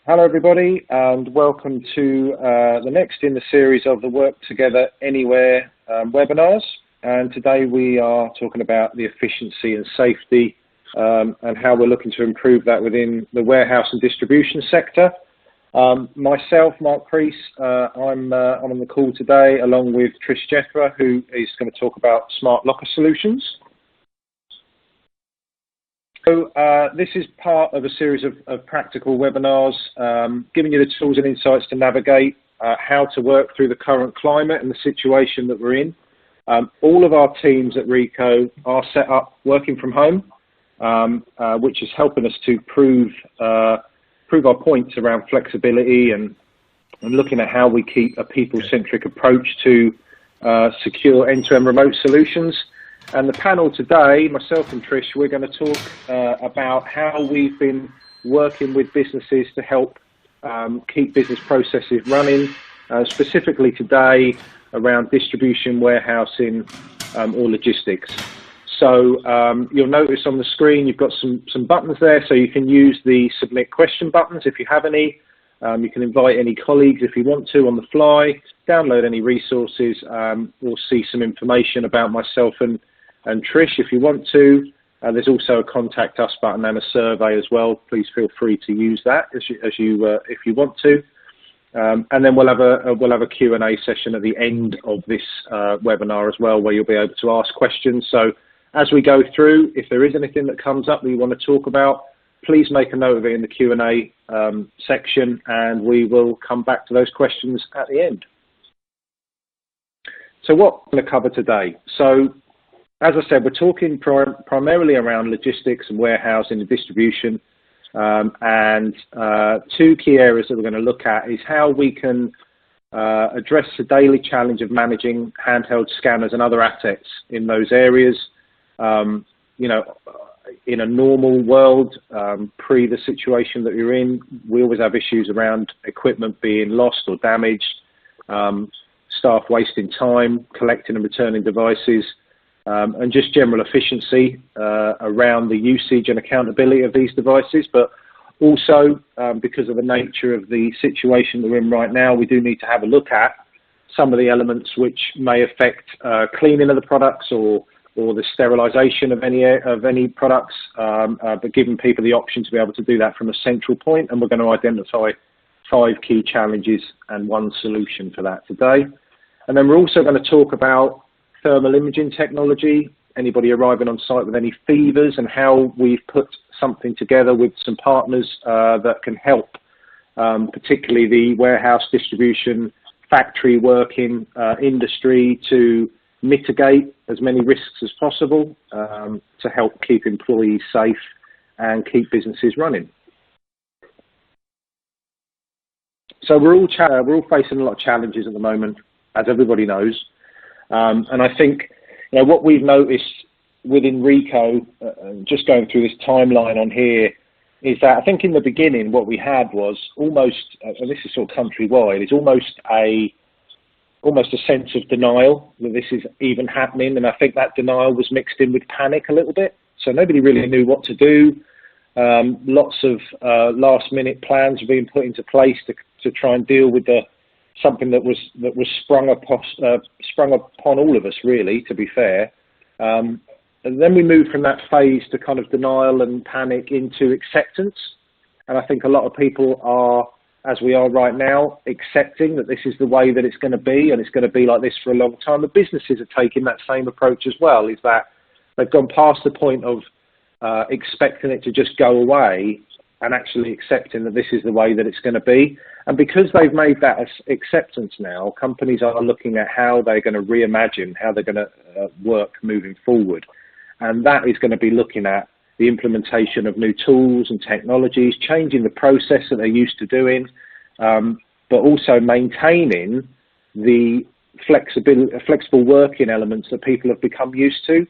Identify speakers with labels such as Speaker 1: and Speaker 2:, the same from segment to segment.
Speaker 1: Hello everybody and welcome to the next in the series of the Work Together Anywhere webinars, and today we are talking about the efficiency and safety and how we're looking to improve that within the warehouse and distribution sector. Myself, Mark Priest, I'm on the call today along with Trish Jethra, who is going to talk about smart locker solutions. So this is part of a series of practical webinars, giving you the tools and insights to navigate how to work through the current climate and the situation that we're in. All of our teams at Rico are set up working from home, which is helping us to prove our points around flexibility and looking at how we keep a people-centric approach to secure end-to-end remote solutions. And the panel today, myself and Trish, we're going to talk about how we've been working with businesses to help keep business processes running, specifically today around distribution, warehousing, or logistics. So you'll notice on the screen you've got some buttons there, so you can use the submit question buttons if you have any. You can invite any colleagues if you want to on the fly, download any resources, or see some information about myself and Trish if you want to. There's also a contact us button and a survey as well. Please feel free to use that if you want to. And then we'll have a Q&A session at the end of this webinar as well, where you'll be able to ask questions. So as we go through, if there is anything that comes up that you want to talk about, please make a note of it in the Q&A section, and we will come back to those questions at the end. So what we're going to cover today. So as I said, we're talking primarily around logistics and warehousing and distribution, and two key areas that we're going to look at is how we can address the daily challenge of managing handheld scanners and other assets in those areas. You know, in a normal world, pre the situation that we're in, we always have issues around equipment being lost or damaged, staff wasting time collecting and returning devices, and just general efficiency around the usage and accountability of these devices. But also, because of the nature of the situation that we're in right now, we do need to have a look at some of the elements which may affect cleaning of the products or the sterilisation of any products, but giving people the option to be able to do that from a central point. And we're going to identify 5 key challenges and 1 solution for that today. And then we're also going to talk about thermal imaging technology, anybody arriving on site with any fevers, and how we've put something together with some partners that can help, particularly the warehouse, distribution, factory working industry, to mitigate as many risks as possible to help keep employees safe and keep businesses running. So we're all facing a lot of challenges at the moment, as everybody knows. And I think, you know, what we've noticed within Rico, just going through this timeline on here, is that I think in the beginning what we had was almost, and this is sort of countrywide, is almost a sense of denial that this is even happening. And I think that denial was mixed in with panic a little bit. So nobody really knew what to do. Lots of last minute plans were being put into place to try and deal with something that was sprung upon all of us, really, to be fair. And then we moved from that phase to kind of denial and panic into acceptance. And I think a lot of people are, as we are right now, accepting that this is the way that it's going to be, and it's going to be like this for a long time. The businesses are taking that same approach as well, is that they've gone past the point of expecting it to just go away and actually accepting that this is the way that it's going to be. And because they've made that acceptance now, companies are looking at how they're going to reimagine, how they're going to work moving forward. And that is going to be looking at the implementation of new tools and technologies, changing the process that they're used to doing, but also maintaining the flexible working elements that people have become used to.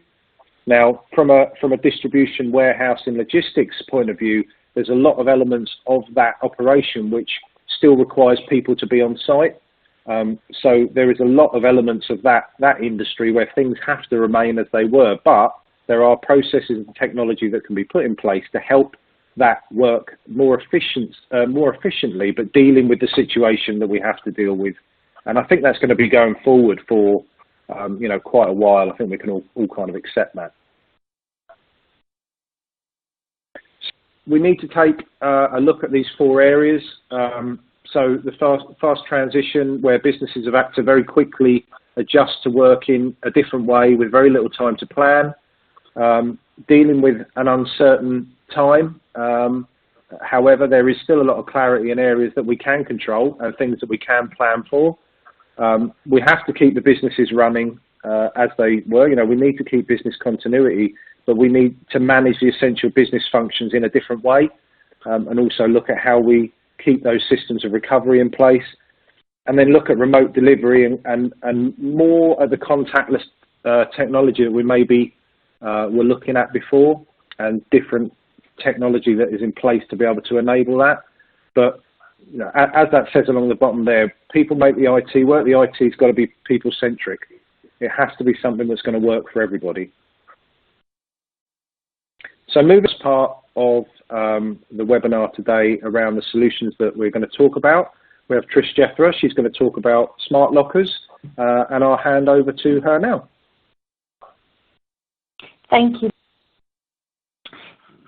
Speaker 1: Now, from a distribution, warehouse and logistics point of view, there's a lot of elements of that operation which still requires people to be on site. So there is a lot of elements of that industry where things have to remain as they were, but there are processes and technology that can be put in place to help that work more efficiently, but dealing with the situation that we have to deal with. And I think that's going to be going forward for quite a while. I think we can all kind of accept that. We need to take a look at these 4 areas. So the fast transition, where businesses have had to very quickly adjust to work in a different way with very little time to plan. Dealing with an uncertain time. However, there is still a lot of clarity in areas that we can control and things that we can plan for. We have to keep the businesses running as they were. We need to keep business continuity, but we need to manage the essential business functions in a different way, and also look at how we keep those systems of recovery in place, and then look at remote delivery and more at the contactless technology that we maybe were looking at before, and different technology that is in place to be able to enable that. But as that says along the bottom there, people make the IT work. The IT's got to be people-centric. It has to be something that's going to work for everybody. So moving as part of the webinar today around the solutions that we're going to talk about, we have Trish Jethra. She's going to talk about smart lockers, and I'll hand over to her now.
Speaker 2: Thank you.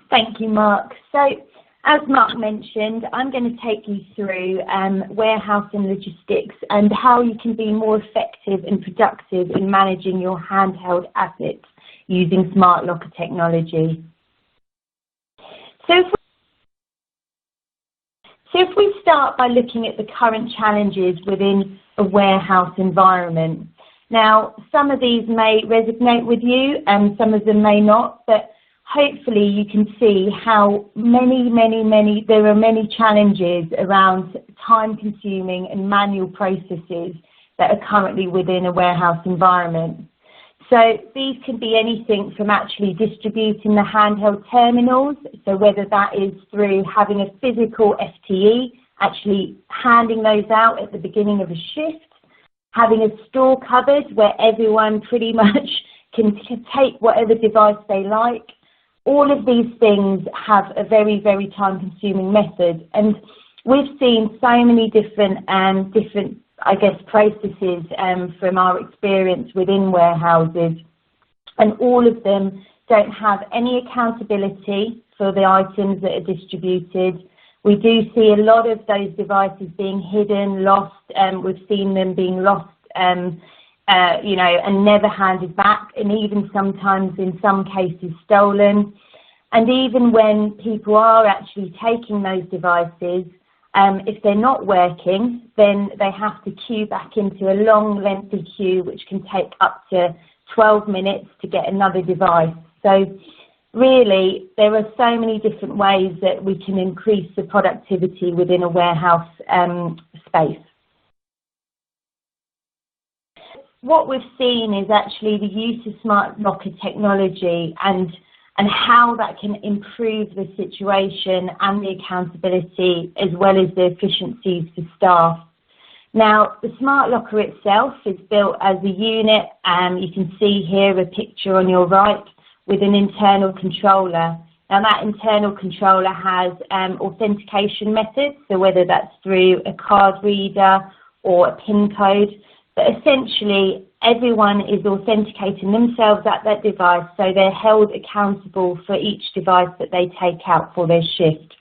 Speaker 2: Thank you, Mark. So, as Mark mentioned, I'm going to take you through warehouse and logistics and how you can be more effective and productive in managing your handheld assets using smart locker technology. So if we start by looking at the current challenges within a warehouse environment. Now, some of these may resonate with you and some of them may not, but hopefully you can see how there are many challenges around time-consuming and manual processes that are currently within a warehouse environment. So these can be anything from actually distributing the handheld terminals, so whether that is through having a physical FTE, actually handing those out at the beginning of a shift, having a store cupboard where everyone pretty much can take whatever device they like. All of these things have a very, very time-consuming method, and we've seen so many different processes from our experience within warehouses, and all of them don't have any accountability for the items that are distributed. We do see a lot of those devices being hidden, lost, we've seen them being lost, and never handed back, and even sometimes in some cases stolen. And even when people are actually taking those devices, if they're not working, then they have to queue back into a long, lengthy queue, which can take up to 12 minutes to get another device. So really, there are so many different ways that we can increase the productivity within a warehouse space. What we've seen is actually the use of smart locker technology and how that can improve the situation and the accountability as well as the efficiencies for staff. Now, the smart locker itself is built as a unit, and you can see here a picture on your right with an internal controller. Now, that internal controller has authentication methods, so whether that's through a card reader or a PIN code, but essentially everyone is authenticating themselves at that device, so they're held accountable for each device that they take out for their shift.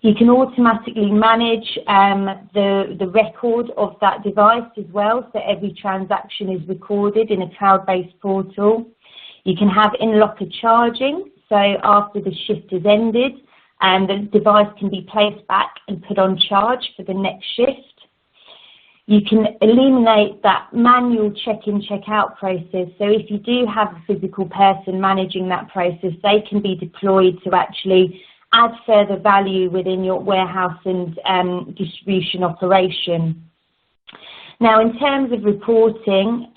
Speaker 2: You can automatically manage the record of that device as well, so every transaction is recorded in a cloud-based portal. You can have in-locker charging, so after the shift is ended, the device can be placed back and put on charge for the next shift. You can eliminate that manual check-in, check-out process. So if you do have a physical person managing that process, they can be deployed to actually add further value within your warehouse and distribution operation. Now, in terms of reporting,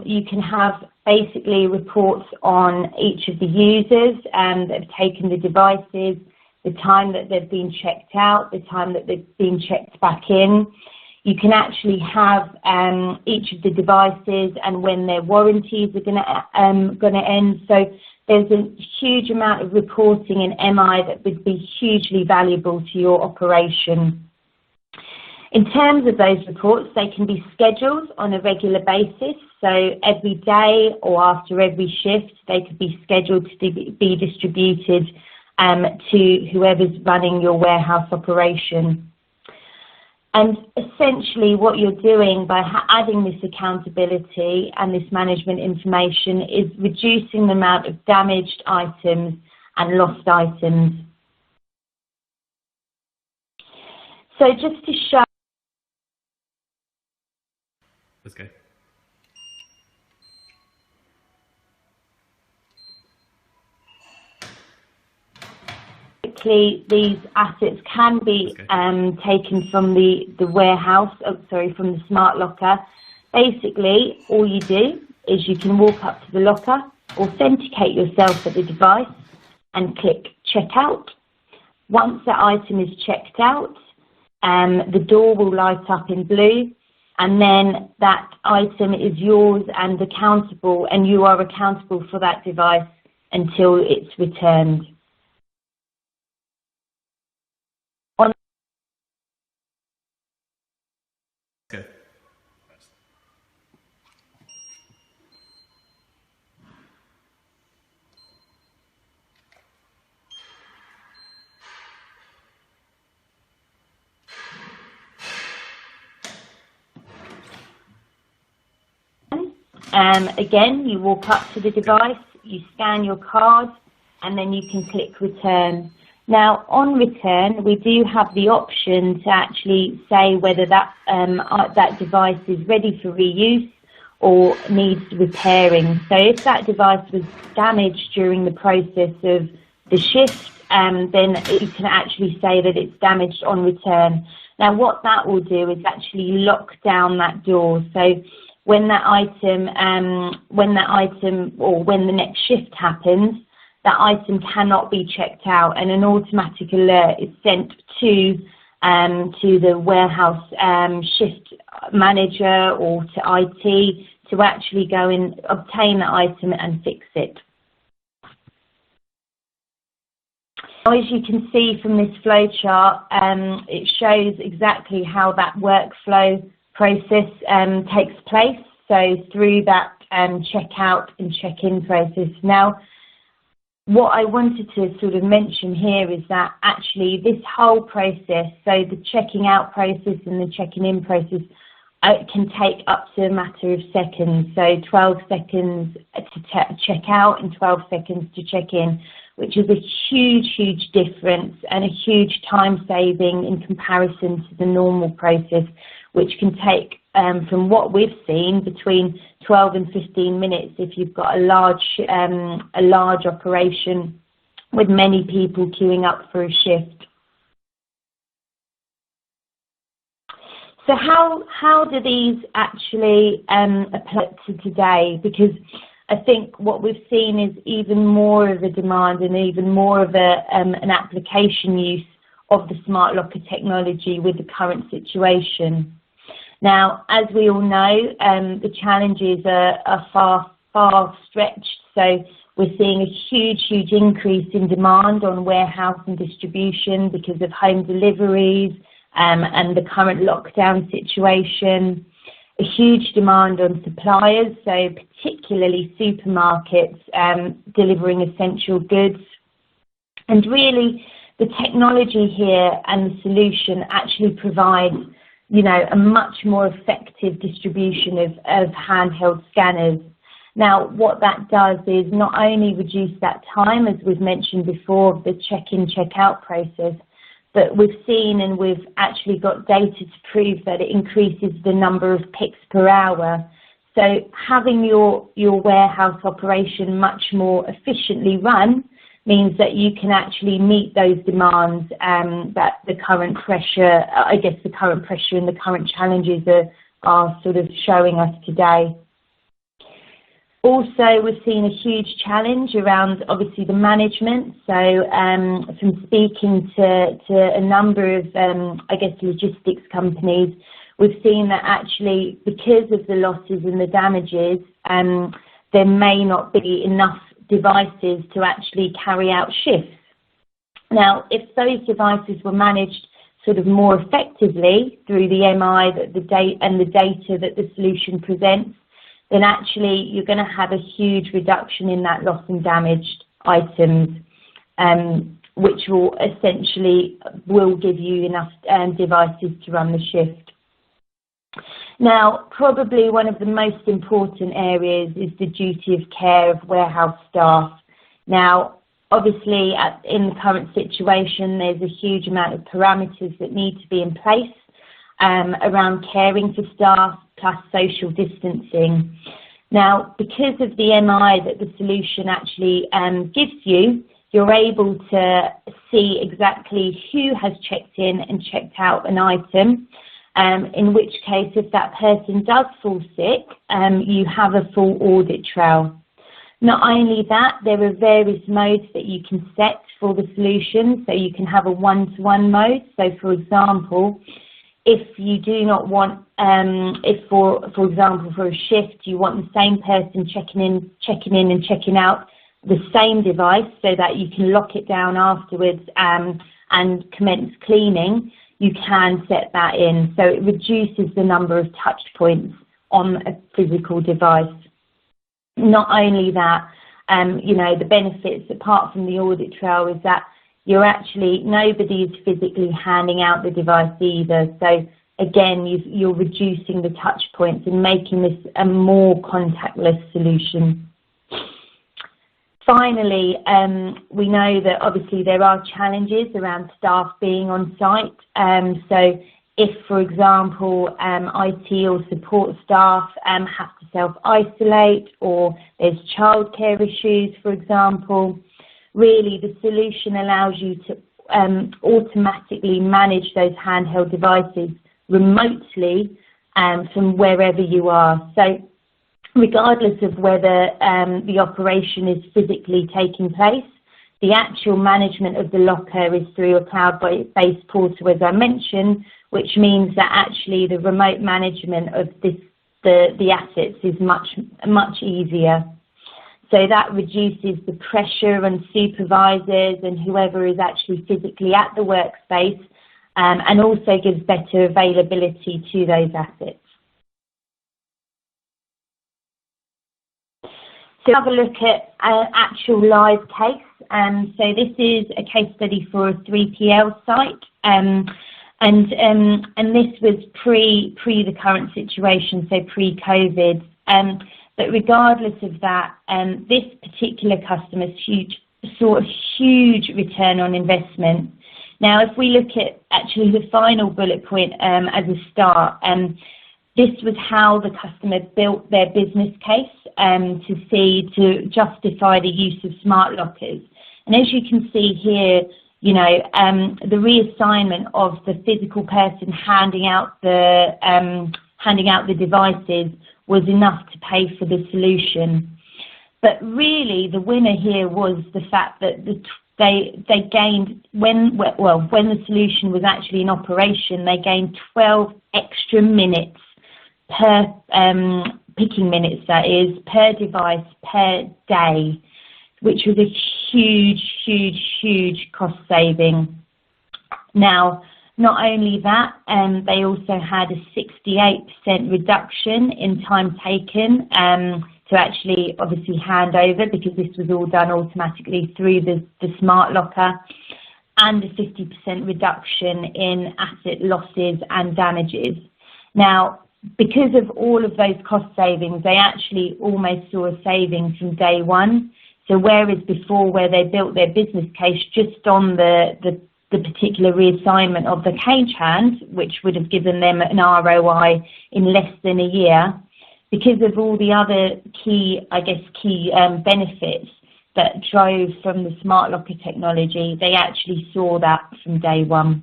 Speaker 2: you can have basically reports on each of the users that have taken the devices, the time that they've been checked out, the time that they've been checked back in. You can actually have each of the devices and when their warranties are going to end. So there's a huge amount of reporting in MI that would be hugely valuable to your operation. In terms of those reports, they can be scheduled on a regular basis. So every day or after every shift, they could be scheduled to be distributed to whoever's running your warehouse operation. And essentially what you're doing by adding this accountability and this management information is reducing the amount of damaged items and lost items. So just to show...
Speaker 3: Let's go.
Speaker 2: These assets can be taken from the warehouse, from the smart locker. Basically, all you do is you can walk up to the locker, authenticate yourself at the device, and click checkout. Once that item is checked out, the door will light up in blue, and then that item is yours and accountable, and you are accountable for that device until it's returned.
Speaker 3: Go.
Speaker 2: Again, you walk up to the device, you scan your card, and then you can click return. Now, on return, we do have the option to actually say whether that device is ready for reuse or needs repairing. So if that device was damaged during the process of the shift, then you can actually say that it's damaged on return. Now, what that will do is actually lock down that door. So when the next shift happens, that item cannot be checked out, and an automatic alert is sent to the warehouse shift manager or to IT to actually go and obtain the item and fix it. As you can see from this flow chart, it shows exactly how that workflow process takes place. So through that checkout and check-in process. Now, what I wanted to sort of mention here is that actually this whole process, so the checking out process and the checking in process, can take up to a matter of seconds. So 12 seconds to check out and 12 seconds to check in, which is a huge, huge difference and a huge time saving in comparison to the normal process, which can take, from what we've seen, between 12 and 15 minutes if you've got a large operation with many people queuing up for a shift. So how do these actually apply to today? Because I think what we've seen is even more of a demand and even more of an application use of the smart locker technology with the current situation. Now, as we all know, the challenges are far stretched. So we're seeing a huge increase in demand on warehouse and distribution because of home deliveries and the current lockdown situation. A huge demand on suppliers, so particularly supermarkets delivering essential goods. And really, the technology here and the solution actually provides, a much more effective distribution of handheld scanners. Now, what that does is not only reduce that time, as we've mentioned before, of the check-in, check-out process, but we've seen and we've actually got data to prove that it increases the number of picks per hour. So having your warehouse operation much more efficiently run means that you can actually meet those demands that the current pressure, and the current challenges are sort of showing us today. Also, we've seen a huge challenge around, obviously, the management. So from speaking to a number of, logistics companies, we've seen that actually because of the losses and the damages, there may not be enough devices to actually carry out shifts. Now, if those devices were managed sort of more effectively through the MI and the data that the solution presents, then actually you're going to have a huge reduction in that loss and damaged items, which will essentially give you enough devices to run the shift. Now, probably one of the most important areas is the duty of care of warehouse staff. Now, obviously, in the current situation, there's a huge amount of parameters that need to be in place around caring for staff, plus social distancing. Now, because of the MI that the solution actually gives you, you're able to see exactly who has checked in and checked out an item, in which case, if that person does fall sick, you have a full audit trail. Not only that, there are various modes that you can set for the solution. So you can have a one-to-one mode. So, for example, if you do not want, if for example, for a shift, you want the same person checking in and checking out the same device so that you can lock it down afterwards and commence cleaning, you can set that in. So it reduces the number of touch points on a physical device. Not only that, the benefits apart from the audit trail is that nobody is physically handing out the device either. So again, you're reducing the touch points and making this a more contactless solution. Finally, we know that obviously there are challenges around staff being on site. So if, for example, IT or support staff have to self-isolate, or there's childcare issues, for example, really the solution allows you to automatically manage those handheld devices remotely from wherever you are. So regardless of whether the operation is physically taking place, the actual management of the locker is through a cloud-based portal, as I mentioned, which means that actually the remote management of the assets is much easier. So that reduces the pressure on supervisors and whoever is actually physically at the workspace, and also gives better availability to those assets. So have a look at an actual live case. So this is a case study for a 3PL site, and this was pre the current situation, so pre-COVID. But regardless of that, this particular customer saw a huge return on investment. Now, if we look at actually the final bullet point as a start, this was how the customer built their business case to justify the use of smart lockers. And as you can see here, the reassignment of the physical person handing out the devices was enough to pay for the solution. But really, the winner here was the fact that they gained, when the solution was actually in operation, they gained 12 extra minutes per picking minutes, that is, per device per day, which was a huge cost saving. Now, not only that, they also had a 68% reduction in time taken to actually obviously hand over, because this was all done automatically through the smart locker, and a 50% reduction in asset losses and damages. Now, because of all of those cost savings, they actually almost saw a saving from day one. So whereas before, where they built their business case just on the particular reassignment of the cage hand, which would have given them an ROI in less than a year, because of all the other key benefits that drove from the smart locker technology, they actually saw that from day one.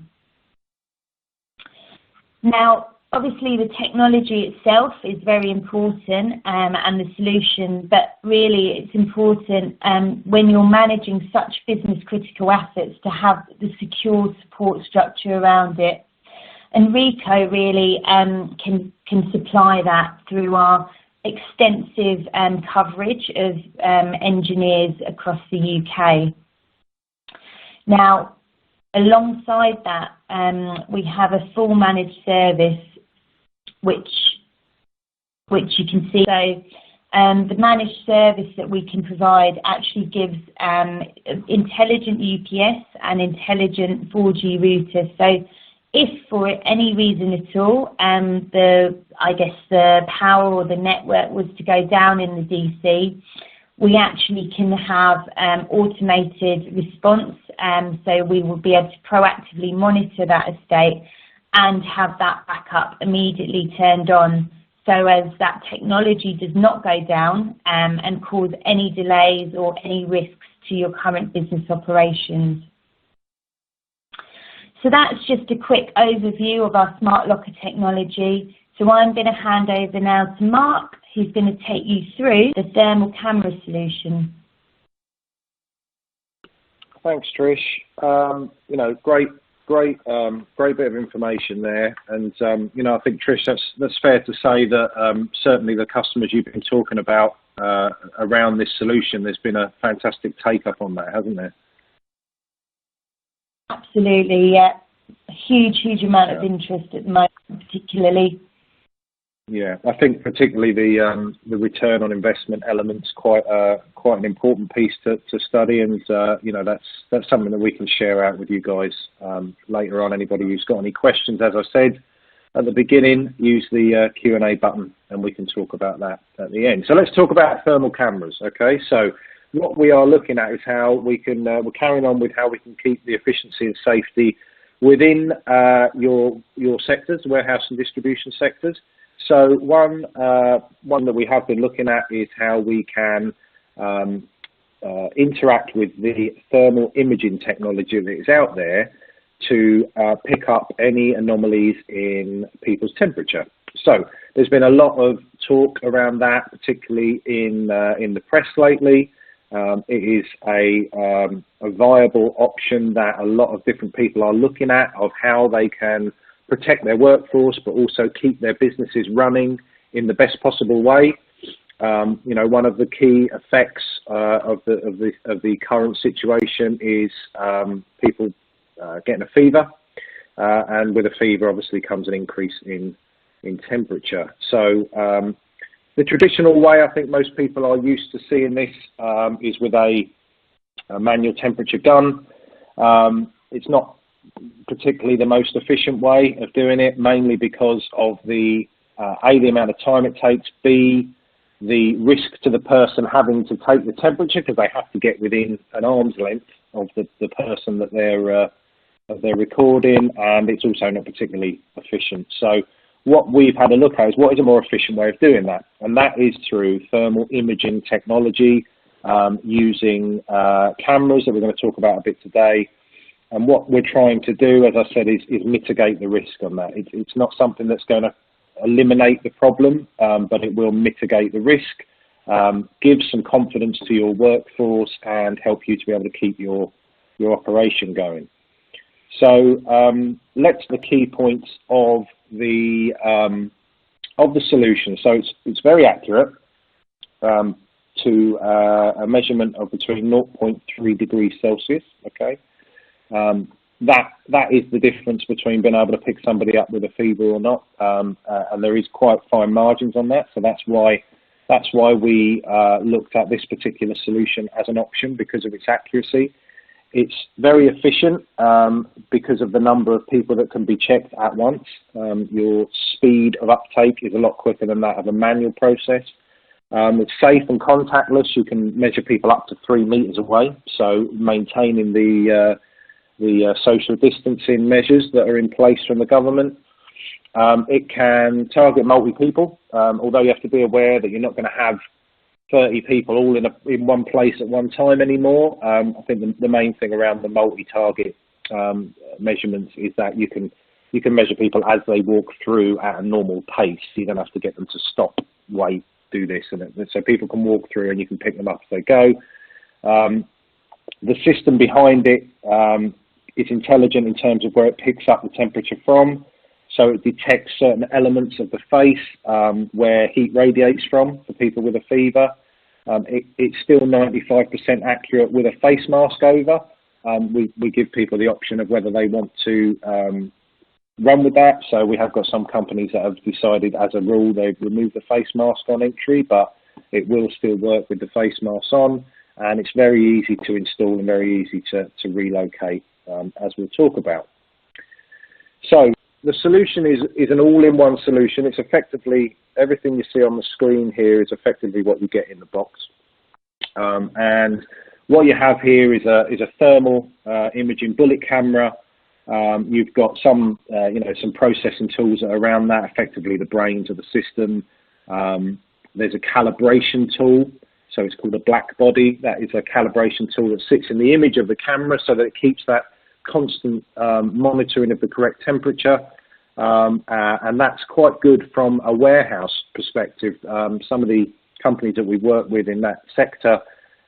Speaker 2: Now, obviously, the technology itself is very important, and the solution, but really it's important when you're managing such business critical assets to have the secure support structure around it. And Rico really can supply that through our extensive coverage of engineers across the UK. Now, alongside that, we have a full managed service, which you can see. So the managed service that we can provide actually gives intelligent UPS and intelligent 4G routers. So if for any reason at all, the power or the network was to go down in the DC, we actually can have automated response. So we will be able to proactively monitor that estate and have that backup immediately turned on, so as that technology does not go down and cause any delays or any risks to your current business operations. So that's just a quick overview of our smart locker technology. So I'm going to hand over now to Mark, who's going to take you through the thermal camera solution.
Speaker 1: Thanks, Trish. Great bit of information there. And, I think, Trish, that's fair to say that certainly the customers you've been talking about around this solution, there's been a fantastic take-up on that, hasn't there?
Speaker 2: Absolutely, yeah. A huge amount of interest at the moment, particularly.
Speaker 1: Yeah, I think particularly the return on investment element's quite an important piece to study, and that's something that we can share out with you guys later on. Anybody who's got any questions, as I said at the beginning, use the Q&A button, and we can talk about that at the end. So let's talk about thermal cameras. Okay, so what we are looking at is how we can we're carrying on with how we can keep the efficiency and safety within your sectors, warehouse and distribution sectors. So one that we have been looking at is how we can interact with the thermal imaging technology that is out there to pick up any anomalies in people's temperature. So there's been a lot of talk around that, particularly in the press lately. It is a viable option that a lot of different people are looking at, of how they can protect their workforce, but also keep their businesses running in the best possible way. One of the key effects of the current situation is people getting a fever, and with a fever, obviously, comes an increase in temperature. So the traditional way, I think most people are used to seeing this, is with a manual temperature gun. It's not particularly the most efficient way of doing it, mainly because of the amount of time it takes, B, the risk to the person having to take the temperature, because they have to get within an arm's length of the person that they're recording, and it's also not particularly efficient. So what we've had a look at is what is a more efficient way of doing that, and that is through thermal imaging technology, using cameras that we're going to talk about a bit today. And what we're trying to do, as I said, is mitigate the risk on that. It's not something that's going to eliminate the problem, but it will mitigate the risk, give some confidence to your workforce, and help you to be able to keep your operation going. So let's the key points of the solution. So it's very accurate to a measurement of between 0.3 degrees Celsius. Okay. That is the difference between being able to pick somebody up with a fever or not, and there is quite fine margins on that. So that's why we looked at this particular solution as an option, because of its accuracy. It's very efficient because of the number of people that can be checked at once. Your speed of uptake is a lot quicker than that of a manual process. It's safe and contactless. You can measure people up to 3 meters away, so maintaining the social distancing measures that are in place from the government. It can target multi-people, although you have to be aware that you're not going to have 30 people all in one place at one time anymore. I think the main thing around the multi-target measurements is that you can measure people as they walk through at a normal pace. You don't have to get them to stop, wait, do this, and so people can walk through and you can pick them up as they go. The system behind it is intelligent in terms of where it picks up the temperature from. So it detects certain elements of the face where heat radiates from for people with a fever. It's still 95% accurate with a face mask over. We give people the option of whether they want to run with that. So we have got some companies that have decided as a rule they've removed the face mask on entry, but it will still work with the face mask on, and it's very easy to install and very easy to relocate, as we'll talk about. So the solution is an all-in-one solution. It's effectively everything you see on the screen here is effectively what you get in the box. And what you have here is a thermal imaging bullet camera. You've got some some processing tools that are around that, effectively the brains of the system. There's a calibration tool, so it's called a black body. That is a calibration tool that sits in the image of the camera so that it keeps that constant monitoring of the correct temperature. And that's quite good from a warehouse perspective. Some of the companies that we work with in that sector,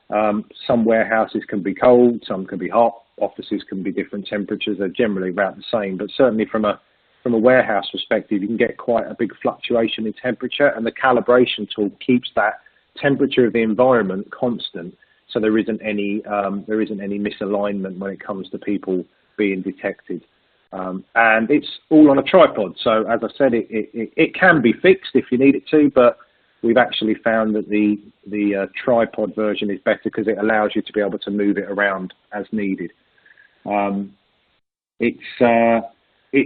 Speaker 1: some warehouses can be cold, some can be hot, offices can be different temperatures. They're generally about the same, but certainly from a warehouse perspective, you can get quite a big fluctuation in temperature, and the calibration tool keeps that temperature of the environment constant, so there isn't any misalignment when it comes to people being detected. And it's all on a tripod, so as I said, it can be fixed if you need it to, but we've actually found that the tripod version is better because it allows you to be able to move it around as needed. It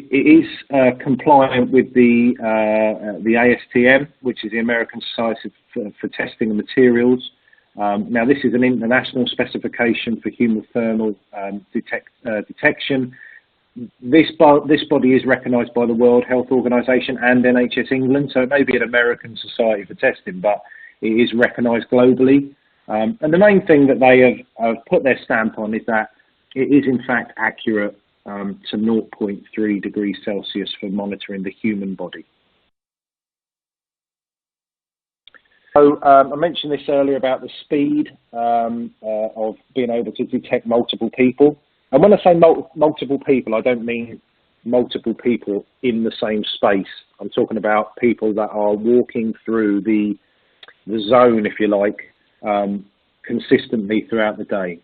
Speaker 1: is compliant with the ASTM, which is the American Society for Testing of Materials. Now, this is an international specification for human thermal detection. This body is recognised by the World Health Organization and NHS England, so it may be an American Society for Testing, but it is recognised globally. And the main thing that they have put their stamp on is that it is in fact accurate to 0.3 degrees Celsius for monitoring the human body. So I mentioned this earlier about the speed of being able to detect multiple people. And when I say multiple people, I don't mean multiple people in the same space. I'm talking about people that are walking through the zone, if you like, consistently throughout the day.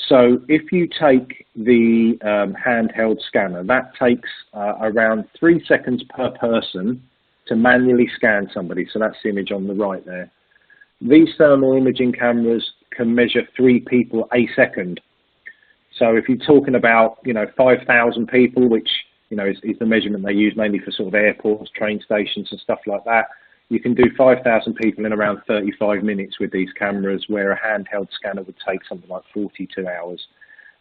Speaker 1: So if you take the handheld scanner, that takes around 3 seconds per person to manually scan somebody. So that's the image on the right there. These thermal imaging cameras can measure 3 people a second. So if you're talking about, 5,000 people, which, is the measurement they use mainly for sort of airports, train stations and stuff like that, you can do 5,000 people in around 35 minutes with these cameras, where a handheld scanner would take something like 42 hours.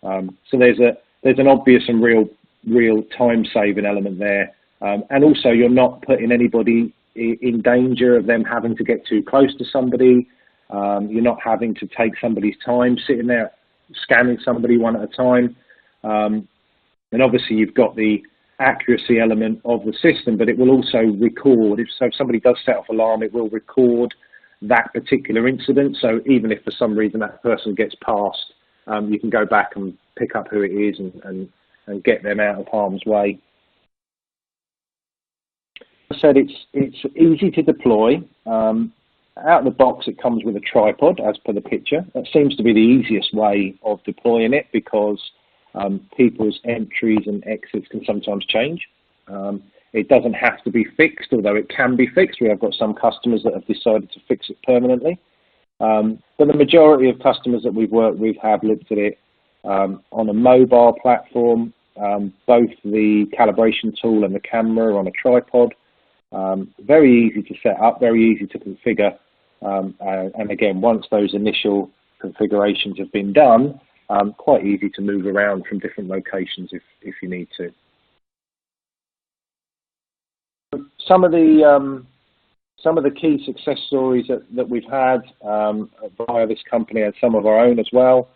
Speaker 1: So there's an obvious and real time-saving element there. And also, you're not putting anybody in danger of them having to get too close to somebody. You're not having to take somebody's time sitting there scanning somebody one at a time. And obviously you've got the accuracy element of the system, but it will also record. If somebody does set off alarm, it will record that particular incident. So even if for some reason that person gets past, you can go back and pick up who it is and get them out of harm's way. As I said, it's easy to deploy. Out of the box, it comes with a tripod, as per the picture. That seems to be the easiest way of deploying it because people's entries and exits can sometimes change. It doesn't have to be fixed, although it can be fixed. We have got some customers that have decided to fix it permanently. But the majority of customers that we've worked with have looked at it on a mobile platform, both the calibration tool and the camera on a tripod. Very easy to set up, very easy to configure. And again, once those initial configurations have been done, quite easy to move around from different locations if you need to. Some of the key success stories that we've had via this company and some of our own as well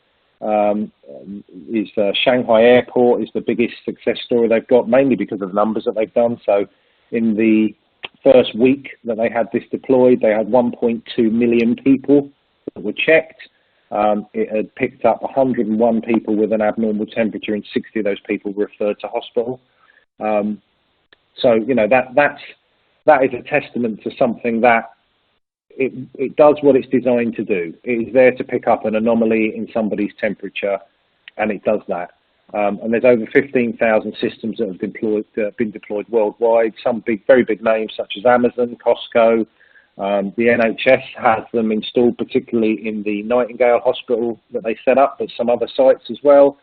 Speaker 1: is Shanghai Airport is the biggest success story they've got, mainly because of the numbers that they've done. So in the first week that they had this deployed, they had 1.2 million people that were checked. It had picked up 101 people with an abnormal temperature, and 60 of those people were referred to hospital. So, that is a testament to something that it does what it's designed to do. It is there to pick up an anomaly in somebody's temperature, and it does that. And there's over 15,000 systems that have been deployed worldwide. Some very big names such as Amazon, Costco. The NHS has them installed, particularly in the Nightingale Hospital that they set up, but some other sites as well.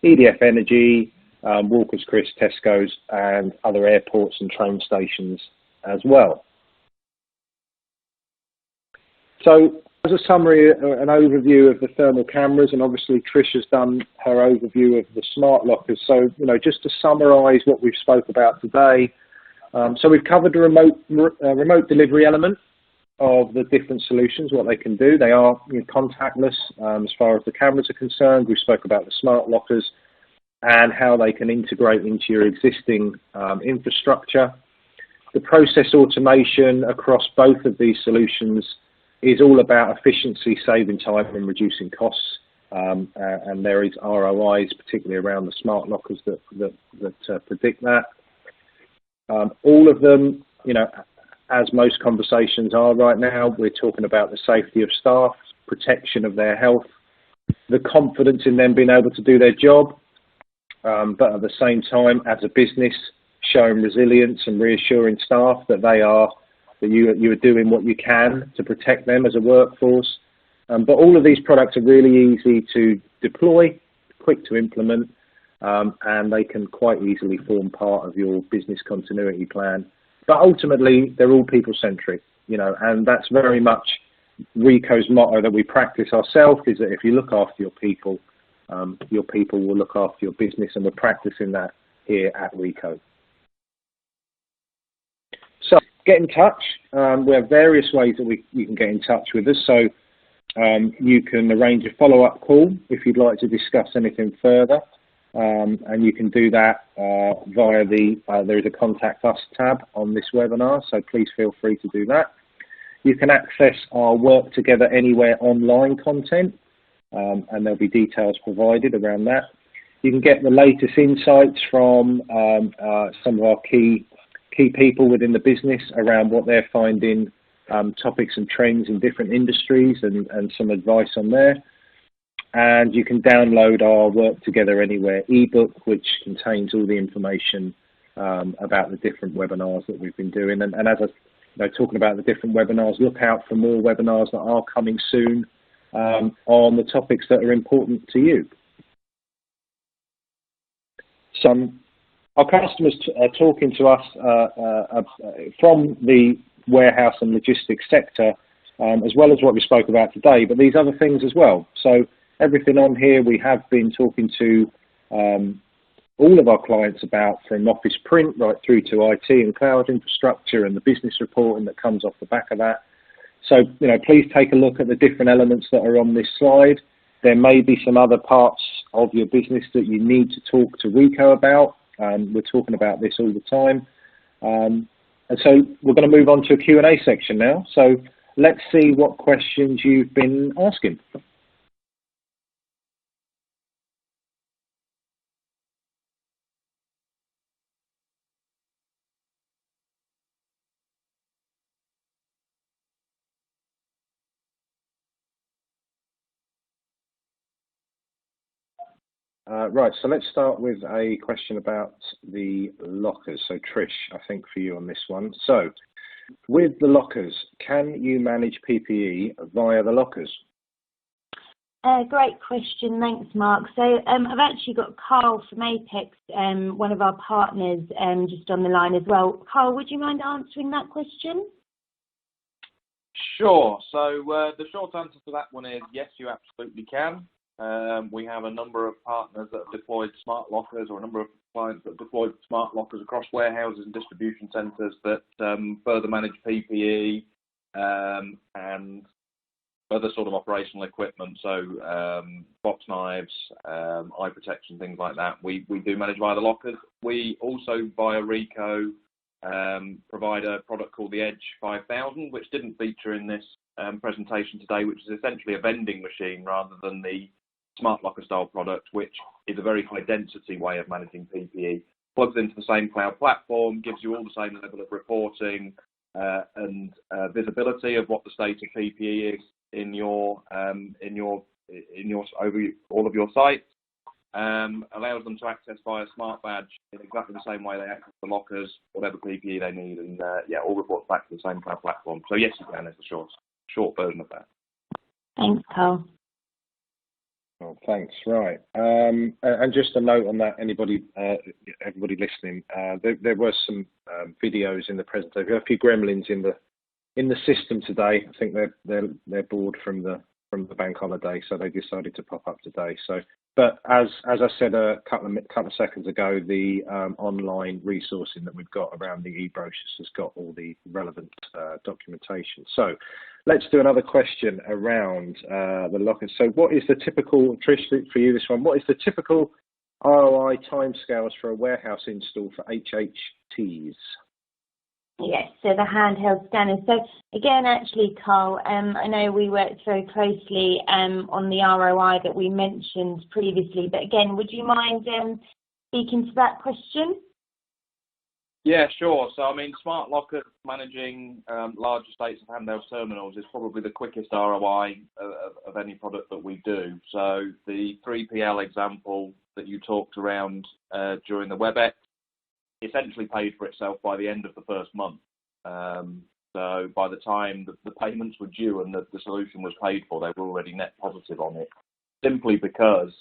Speaker 1: EDF Energy, Walker's Chris, Tesco's, and other airports and train stations as well. So as a summary, an overview of the thermal cameras, and obviously Trish has done her overview of the smart lockers. So, just to summarise what we've spoke about today, so we've covered the remote delivery element of the different solutions, what they can do. They are contactless as far as the cameras are concerned. We spoke about the smart lockers and how they can integrate into your existing infrastructure. The process automation across both of these solutions is all about efficiency, saving time and reducing costs. And there is ROIs, particularly around the smart lockers that predict that. All of them, as most conversations are right now, we're talking about the safety of staff, protection of their health, the confidence in them being able to do their job, but at the same time, as a business, showing resilience and reassuring staff that you are doing what you can to protect them as a workforce. But all of these products are really easy to deploy, quick to implement, and they can quite easily form part of your business continuity plan. But ultimately, they're all people-centric, and that's very much Ricoh's motto that we practice ourselves, is that if you look after your people will look after your business, and we're practicing that here at Ricoh. So get in touch. We have various ways that you can get in touch with us. So you can arrange a follow-up call if you'd like to discuss anything further. And you can do that via there is a Contact Us tab on this webinar, so please feel free to do that. You can access our Work Together Anywhere online content, and there'll be details provided around that. You can get the latest insights from some of our key people within the business around what they're finding, topics and trends in different industries, and some advice on there. And you can download our Work Together Anywhere ebook, which contains all the information about the different webinars that we've been doing. And as talking about the different webinars, look out for more webinars that are coming soon on the topics that are important to you. Our customers are talking to us from the warehouse and logistics sector, as well as what we spoke about today, but these other things as well. So everything on here we have been talking to all of our clients about, from office print right through to IT and cloud infrastructure and the business reporting that comes off the back of that. So, please take a look at the different elements that are on this slide. There may be some other parts of your business that you need to talk to Ricoh about. We're talking about this all the time. And so we're going to move on to a Q&A section now. So let's see what questions you've been asking. Right, so let's start with a question about the lockers. So Trish, I think for you on this one. So with the lockers, can you manage PPE via the lockers?
Speaker 2: Great question, thanks Mark. So I've actually got Carl from Apex, one of our partners, just on the line as well. Carl, would you mind answering that question?
Speaker 4: Sure. So the short answer to that one is yes, you absolutely can. We have a number of partners that have deployed smart lockers, or a number of clients that have deployed smart lockers across warehouses and distribution centres that further manage PPE and other sort of operational equipment. So box knives, eye protection, things like that. We do manage via the lockers. We also, via Ricoh, provide a product called the Edge 5000, which didn't feature in this presentation today, which is essentially a vending machine rather than the smart locker style product, which is a very high density way of managing PPE. plugs into the same cloud platform, gives you all the same level of reporting and visibility of what the state of PPE is in your over all of your sites. Allows them to access via smart badge in exactly the same way they access the lockers, whatever PPE they need, and all reports back to the same cloud platform. So yes, you can. Is the short version of that.
Speaker 2: Thanks, Carl.
Speaker 1: Oh, thanks. Right. And just a note on that, everybody listening, there were some videos in the presentation. There are a few gremlins in the system today. I think they're bored from the bank holiday, so they decided to pop up today. So, but as I said a couple of seconds ago, the online resourcing that we've got around the e-brochures has got all the relevant documentation. So, let's do another question around the lockers. So, what is the typical, Trish, for you this one? What is the typical ROI timescales for a warehouse install for HHTs?
Speaker 2: Yes, so the handheld scanners. So again, actually, Carl, I know we worked very closely on the ROI that we mentioned previously, but again, would you mind speaking to that question?
Speaker 4: Yeah, sure. So, I mean, smart lockers managing large estates of handheld terminals is probably the quickest ROI of any product that we do. So the 3PL example that you talked around during the WebEx essentially paid for itself by the end of the first month. So by the time the payments were due and the solution was paid for, they were already net positive on it, simply because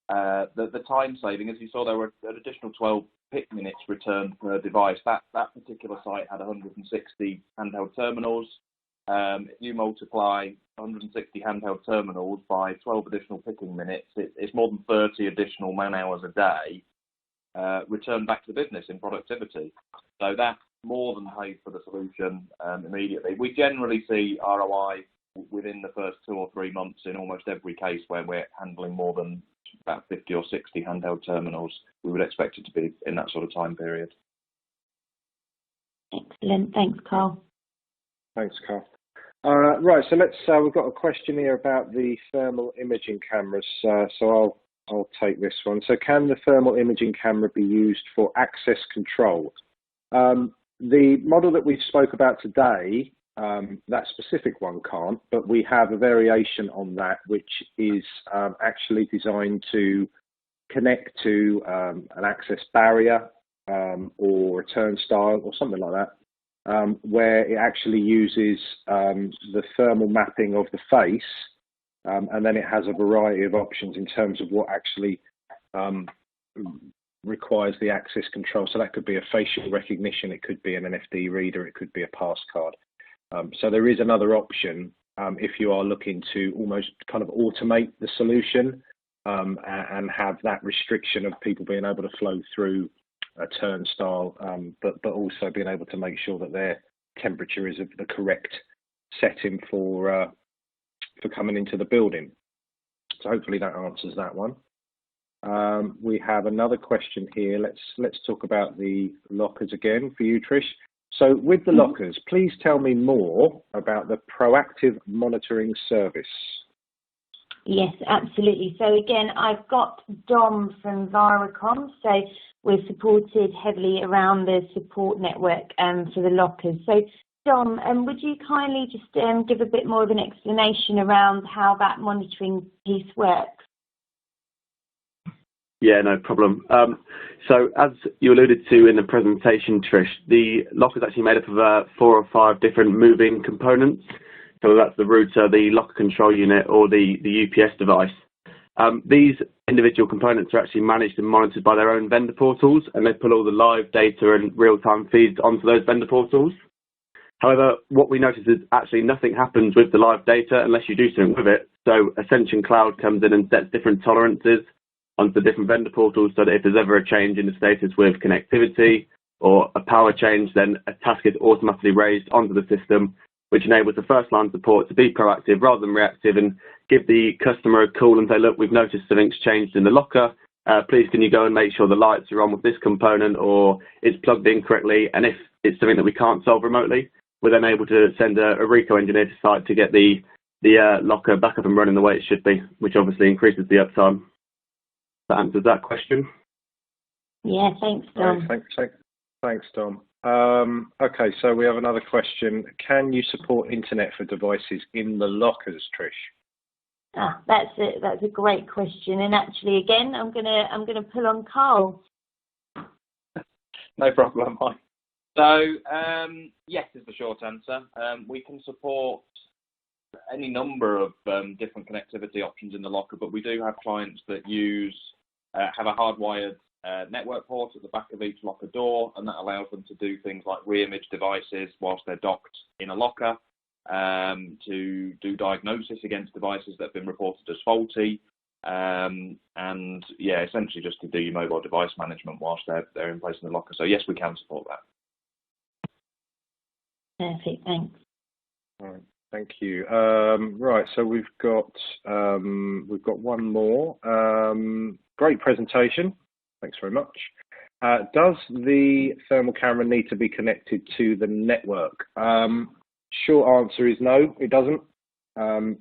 Speaker 4: the time saving, as you saw, there were an additional 12 pick minutes returned per device. That particular site had 160 handheld terminals. If you multiply 160 handheld terminals by 12 additional picking minutes, it's more than 30 additional man hours a day return back to the business in productivity. So that more than paid for the solution immediately. We generally see ROI within the first 2 or 3 months in almost every case where we're handling more than about 50 or 60 handheld terminals. We would expect it to be in that sort of time period.
Speaker 2: Excellent. Thanks, Carl.
Speaker 1: Thanks, Carl. Right, so we've got a question here about the thermal imaging cameras. So I'll take this one. So can the thermal imaging camera be used for access control? The model that we spoke about today, that specific one can't, but we have a variation on that, which is actually designed to connect to an access barrier or a turnstile or something like that, where it actually uses the thermal mapping of the face. And then it has a variety of options in terms of what actually requires the access control. So that could be a facial recognition, it could be an NFC reader, it could be a pass card. So there is another option if you are looking to almost kind of automate the solution and have that restriction of people being able to flow through a turnstile, but also being able to make sure that their temperature is of the correct setting for coming into the building. So hopefully that answers that one. We have another question here. Let's talk about the lockers again for you, Trish. So with the lockers, please tell me more about the proactive monitoring service.
Speaker 2: Yes, absolutely. So again, I've got Dom from Viracom. So we're supported heavily around the support network for the lockers. So Dom, would you kindly just give a bit more of an explanation around how that monitoring piece works?
Speaker 5: Yeah, no problem. So as you alluded to in the presentation, Trish, the locker is actually made up of 4 or 5 different moving components. So that's the router, the locker control unit, or the UPS device. These individual components are actually managed and monitored by their own vendor portals, and they pull all the live data and real-time feeds onto those vendor portals. However, what we notice is actually nothing happens with the live data unless you do something with it. So Ascension Cloud comes in and sets different tolerances onto the different vendor portals so that if there's ever a change in the status with connectivity or a power change, then a task is automatically raised onto the system, which enables the first line support to be proactive rather than reactive and give the customer a call and say, look, we've noticed something's changed in the locker. Please can you go and make sure the lights are on with this component or it's plugged in correctly? And if it's something that we can't solve remotely, we're then able to send a Rico engineer to site to get the locker back up and running the way it should be, which obviously increases the uptime. That answers that question.
Speaker 2: Yeah, thanks, Dom.
Speaker 1: Right, thanks, Dom. Okay, so we have another question. Can you support internet for devices in the lockers, Trish?
Speaker 2: That's a great question, and actually, again, I'm gonna pull on Carl.
Speaker 4: No problem, Mike. So, yes is the short answer. We can support any number of different connectivity options in the locker, but we do have clients that have a hardwired network port at the back of each locker door, and that allows them to do things like re-image devices whilst they're docked in a locker, to do diagnosis against devices that have been reported as faulty, and yeah, essentially just to do your mobile device management whilst they're in place in the locker. So yes, we can support that.
Speaker 2: Perfect, thanks.
Speaker 1: All right, thank you. Right, so we've got one more. Great presentation. Thanks very much. Does the thermal camera need to be connected to the network? Short answer is no, it doesn't.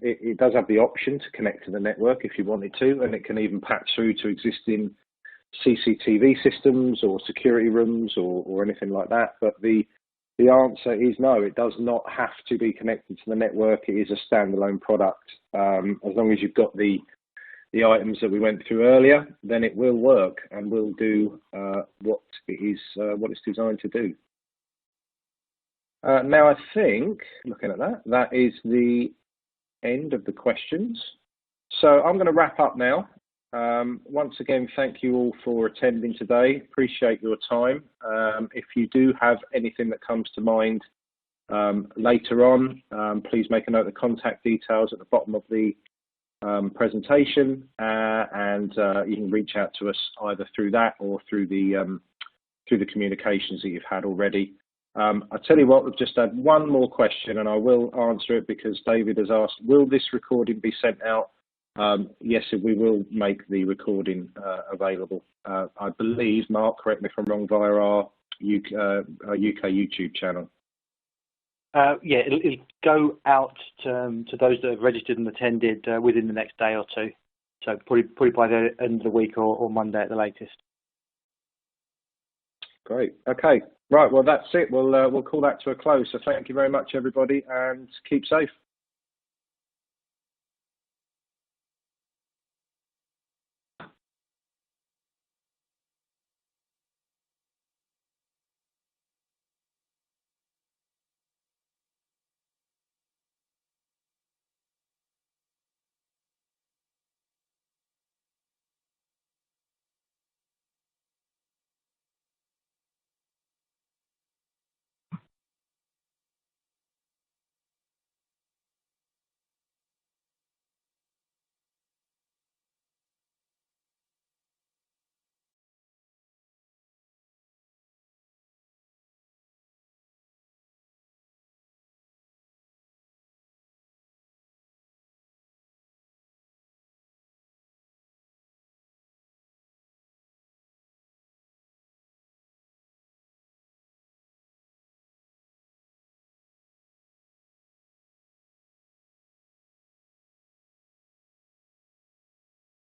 Speaker 1: It does have the option to connect to the network if you wanted to, and it can even patch through to existing CCTV systems or security rooms or anything like that. But the answer is no, it does not have to be connected to the network. It is a standalone product. As long as you've got the items that we went through earlier, then it will work and will do what it's designed to do. Now, I think, looking at that is the end of the questions. So I'm going to wrap up now. Once again, thank you all for attending today. Appreciate your time. If you do have anything that comes to mind later on, please make a note of the contact details at the bottom of the presentation, and you can reach out to us either through that or through the communications that you've had already. I'll tell you what, we've just had one more question, and I will answer it because David has asked, will this recording be sent out? Yes, we will make the recording available. I believe, Mark, correct me if I'm wrong, via our UK YouTube channel.
Speaker 6: Yeah, it'll go out to those that have registered and attended within the next day or two. So probably by the end of the week or Monday at the latest.
Speaker 1: Great. Okay. Right. Well, that's it. We'll call that to a close. So thank you very much, everybody, and keep safe.